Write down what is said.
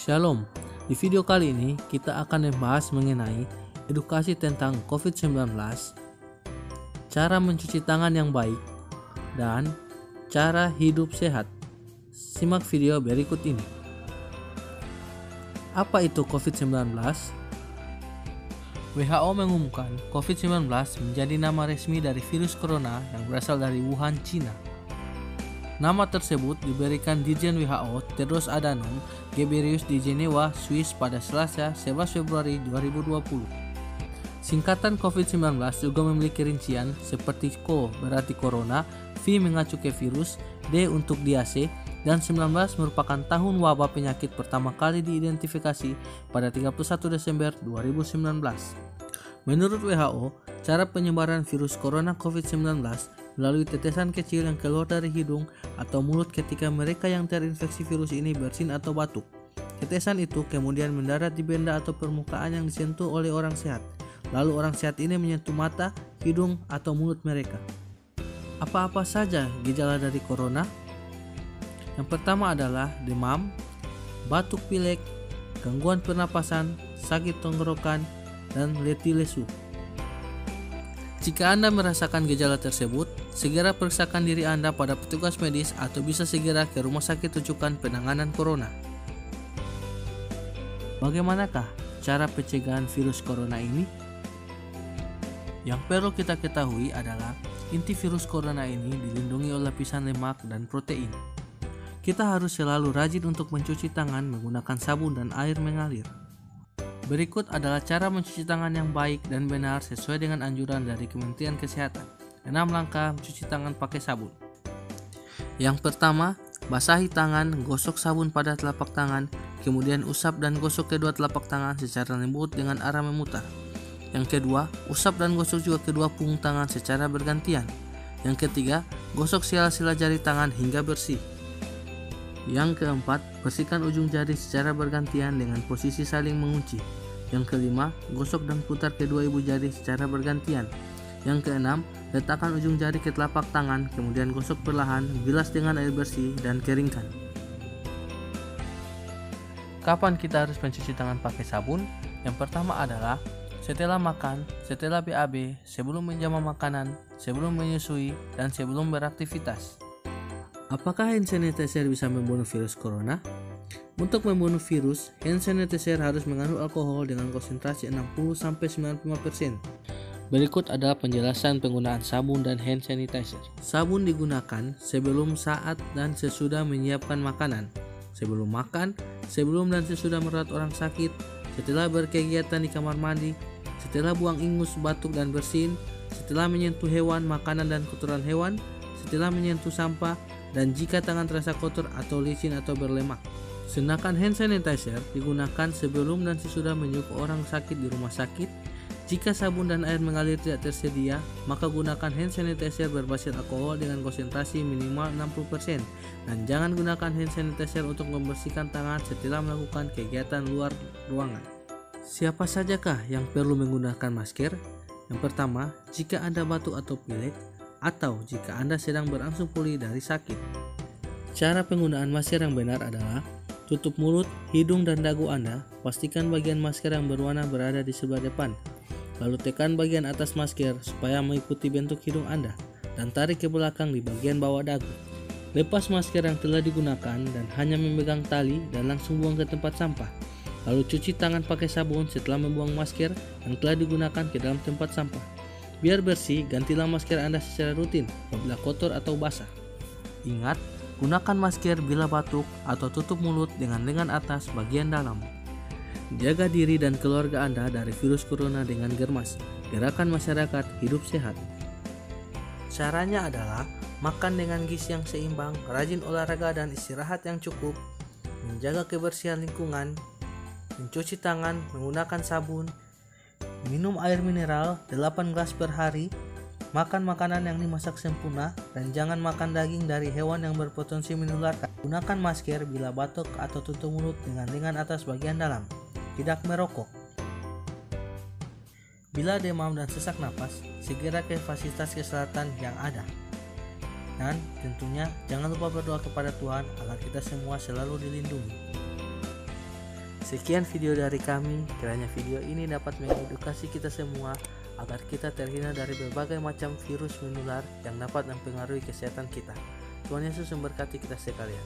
Shalom, di video kali ini kita akan membahas mengenai edukasi tentang COVID-19, cara mencuci tangan yang baik, dan cara hidup sehat. Simak video berikut ini. Apa itu COVID-19? WHO mengumumkan COVID-19 menjadi nama resmi dari virus corona yang berasal dari Wuhan, China. Nama tersebut diberikan Dirjen WHO Tedros Adhanom Ghebreyesus di Jenewa, Swiss pada Selasa 11 Februari 2020. Singkatan COVID-19 juga memiliki rincian seperti CO berarti corona, V mengacu ke virus, D untuk diase, dan 19 merupakan tahun wabah penyakit pertama kali diidentifikasi pada 31 Desember 2019. Menurut WHO, cara penyebaran virus corona COVID-19 melalui tetesan kecil yang keluar dari hidung atau mulut ketika mereka yang terinfeksi virus ini bersin atau batuk. Tetesan itu kemudian mendarat di benda atau permukaan yang disentuh oleh orang sehat. Lalu orang sehat ini menyentuh mata, hidung, atau mulut mereka. Apa-apa saja gejala dari corona? Yang pertama adalah demam, batuk pilek, gangguan pernapasan, sakit tenggorokan, dan letih lesu. Jika Anda merasakan gejala tersebut, segera periksakan diri Anda pada petugas medis atau bisa segera ke rumah sakit rujukan penanganan corona. Bagaimanakah cara pencegahan virus corona ini? Yang perlu kita ketahui adalah inti virus corona ini dilindungi oleh lapisan lemak dan protein. Kita harus selalu rajin untuk mencuci tangan menggunakan sabun dan air mengalir. Berikut adalah cara mencuci tangan yang baik dan benar sesuai dengan anjuran dari Kementerian Kesehatan. 6 langkah mencuci tangan pakai sabun. Yang pertama, basahi tangan, gosok sabun pada telapak tangan, kemudian usap dan gosok kedua telapak tangan secara lembut dengan arah memutar. Yang kedua, usap dan gosok juga kedua punggung tangan secara bergantian. Yang ketiga, gosok sela-sela jari tangan hingga bersih. Yang keempat, bersihkan ujung jari secara bergantian dengan posisi saling mengunci. Yang kelima, gosok dan putar kedua ibu jari secara bergantian. Yang keenam, letakkan ujung jari ke telapak tangan, kemudian gosok perlahan, bilas dengan air bersih, dan keringkan. Kapan kita harus mencuci tangan pakai sabun? Yang pertama adalah setelah makan, setelah BAB, sebelum menjamah makanan, sebelum menyusui, dan sebelum beraktivitas. Apakah hand sanitizer bisa membunuh virus corona? Untuk membunuh virus, hand sanitizer harus mengandung alkohol dengan konsentrasi 60-95%. Berikut adalah penjelasan penggunaan sabun dan hand sanitizer. Sabun digunakan sebelum, saat, dan sesudah menyiapkan makanan, sebelum makan, sebelum dan sesudah merawat orang sakit, setelah berkegiatan di kamar mandi, setelah buang ingus, batuk, dan bersin, setelah menyentuh hewan, makanan, dan kotoran hewan, setelah menyentuh sampah, dan jika tangan terasa kotor atau licin atau berlemak. Sedangkan hand sanitizer digunakan sebelum dan sesudah menjenguk orang sakit di rumah sakit. Jika sabun dan air mengalir tidak tersedia, maka gunakan hand sanitizer berbasis alkohol dengan konsentrasi minimal 60%. Dan jangan gunakan hand sanitizer untuk membersihkan tangan setelah melakukan kegiatan luar ruangan. Siapa sajakah yang perlu menggunakan masker? Yang pertama, jika Anda batuk atau pilek, atau jika Anda sedang berangsur pulih dari sakit. Cara penggunaan masker yang benar adalah tutup mulut, hidung, dan dagu Anda. Pastikan bagian masker yang berwarna berada di sebelah depan. Lalu tekan bagian atas masker supaya mengikuti bentuk hidung Anda dan tarik ke belakang di bagian bawah dagu. Lepas masker yang telah digunakan dan hanya memegang tali dan langsung buang ke tempat sampah. Lalu cuci tangan pakai sabun setelah membuang masker yang telah digunakan ke dalam tempat sampah. Biar bersih, gantilah masker Anda secara rutin apabila kotor atau basah. Ingat, gunakan masker bila batuk atau tutup mulut dengan lengan atas bagian dalam. Jaga diri dan keluarga Anda dari virus corona dengan germas. Gerakan masyarakat hidup sehat. Caranya adalah makan dengan gizi yang seimbang, rajin olahraga dan istirahat yang cukup, menjaga kebersihan lingkungan, mencuci tangan menggunakan sabun, minum air mineral 8 gelas per hari, makan makanan yang dimasak sempurna, dan jangan makan daging dari hewan yang berpotensi menularkan. Gunakan masker bila batuk atau tutup mulut dengan lengan atas bagian dalam. Tidak merokok. Bila demam dan sesak napas, segera ke fasilitas kesehatan yang ada. Dan tentunya jangan lupa berdoa kepada Tuhan agar kita semua selalu dilindungi. Sekian video dari kami, kiranya video ini dapat mengedukasi kita semua agar kita terhindar dari berbagai macam virus menular yang dapat mempengaruhi kesehatan kita. Tuhan Yesus memberkati kita sekalian.